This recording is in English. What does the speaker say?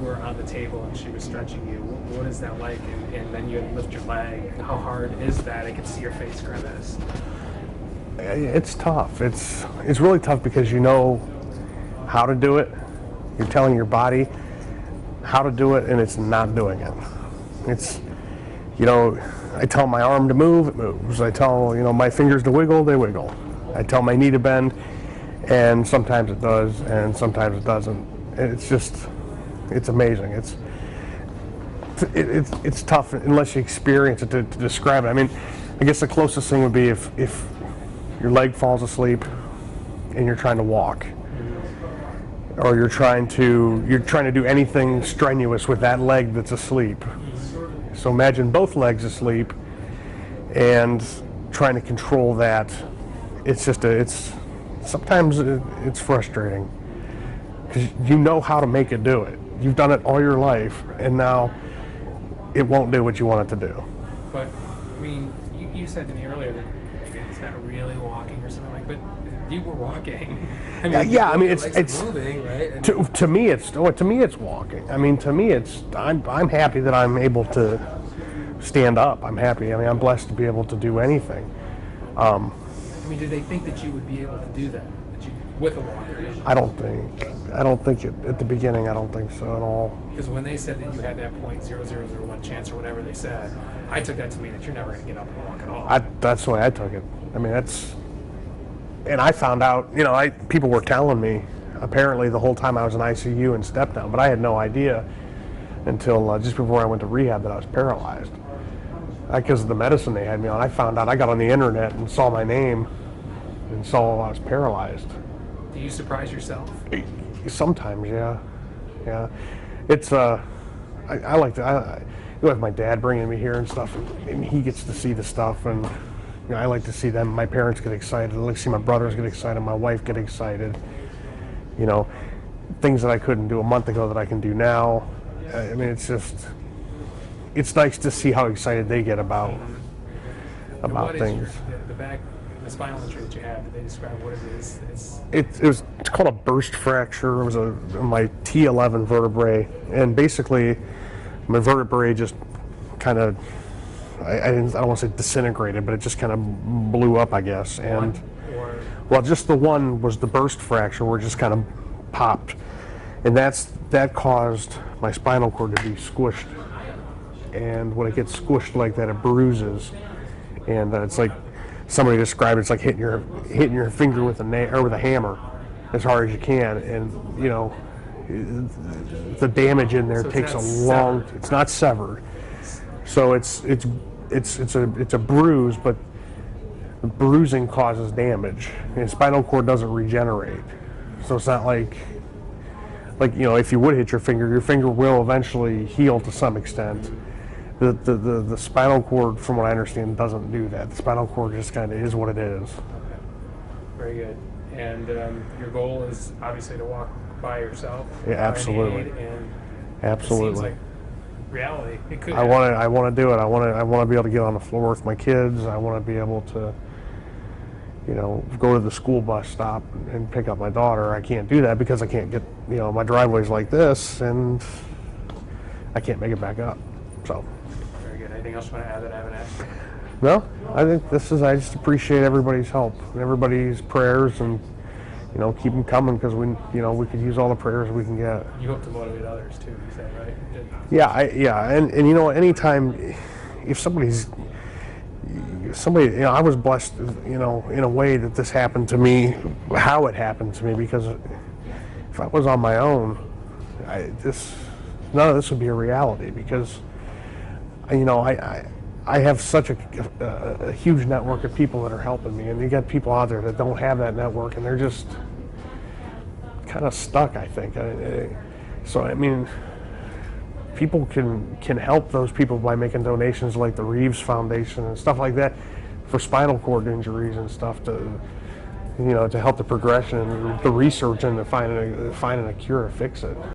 were on the table and she was stretching you, what is that like? And then you lift your leg. How hard is that? I can see your face grimace. It's tough. It's really tough because you know how to do it. You're telling your body how to do it, and it's not doing it. It's, I tell my arm to move, it moves. I tell, my fingers to wiggle, they wiggle. I tell my knee to bend, and sometimes it does, and sometimes it doesn't. It's amazing. It's tough unless you experience it to describe it. I mean, I guess the closest thing would be if your leg falls asleep and you're trying to walk, or you're trying to do anything strenuous with that leg that's asleep. So imagine both legs asleep and trying to control that. Sometimes it's frustrating because you know how to make it do it. You've done it all your life, and now it won't do what you want it to do. But I mean, you said to me earlier that it's not really walking or something but you were walking. I mean, yeah, I mean it's moving, right? To me it's walking. I mean, to me I'm happy that I'm able to stand up. I'm happy. I mean, I'm blessed to be able to do anything. I mean, did they think that you would be able to do that with a walker? I don't think at the beginning. I don't think so at all. Because when they said that you had that .0001 chance or whatever they said, I took that to mean that you're never going to get up and walk at all. That's the way I took it. I mean, and I found out, people were telling me, apparently the whole time I was in ICU and step down, but I had no idea until just before I went to rehab that I was paralyzed. Because of the medicine they had me on, I found out, I got on the internet and saw my name and saw I was paralyzed. Do you surprise yourself? Sometimes, yeah. It's, I like to, with my dad bringing me here and stuff, and he gets to see the stuff, and I like to see them. My parents get excited. I like to see my brothers get excited, my wife get excited. Things that I couldn't do a month ago that I can do now. I mean, it's nice to see how excited they get about things. The spinal injury that you have, did they describe what it is? It's called a burst fracture. It was my T11 vertebrae, and basically my vertebrae just kind of, I don't want to say disintegrated, but it just kind of blew up, I guess. And well, just the one was the burst fracture, where it just kind of popped, and that caused my spinal cord to be squished. And when it gets squished like that, it bruises, and it's like somebody described it, it's like hitting your finger with a hammer as hard as you can, and the damage in there takes a long. It's not severed, so it's a bruise, but the bruising causes damage, and spinal cord doesn't regenerate, so it's not like if you would hit your finger will eventually heal to some extent. The spinal cord, from what I understand, doesn't do that. The spinal cord just kind of is what it is. Very good. And your goal is obviously to walk by yourself. Yeah, absolutely. Absolutely. It seems like reality. It could. I want to do it. I want to be able to get on the floor with my kids. I want to be able to, go to the school bus stop and pick up my daughter. I can't do that because I can't get, my driveway's like this, and I can't make it back up. So. Very good. Anything else you want to add that I haven't asked? No, I think I just appreciate everybody's help and everybody's prayers, and keep them coming, because we could use all the prayers we can get. You hope to motivate others too, you said, right? Yeah, and anytime, if somebody, I was blessed, in a way that this happened to me, how it happened to me, because if I was on my own, none of this would be a reality, because I have such a huge network of people that are helping me, and you got people out there that don't have that network, and they're just kind of stuck, I think. So, I mean, people can help those people by making donations like the Reeves Foundation and stuff like that for spinal cord injuries and stuff to help the progression, the research, and finding a cure to fix it.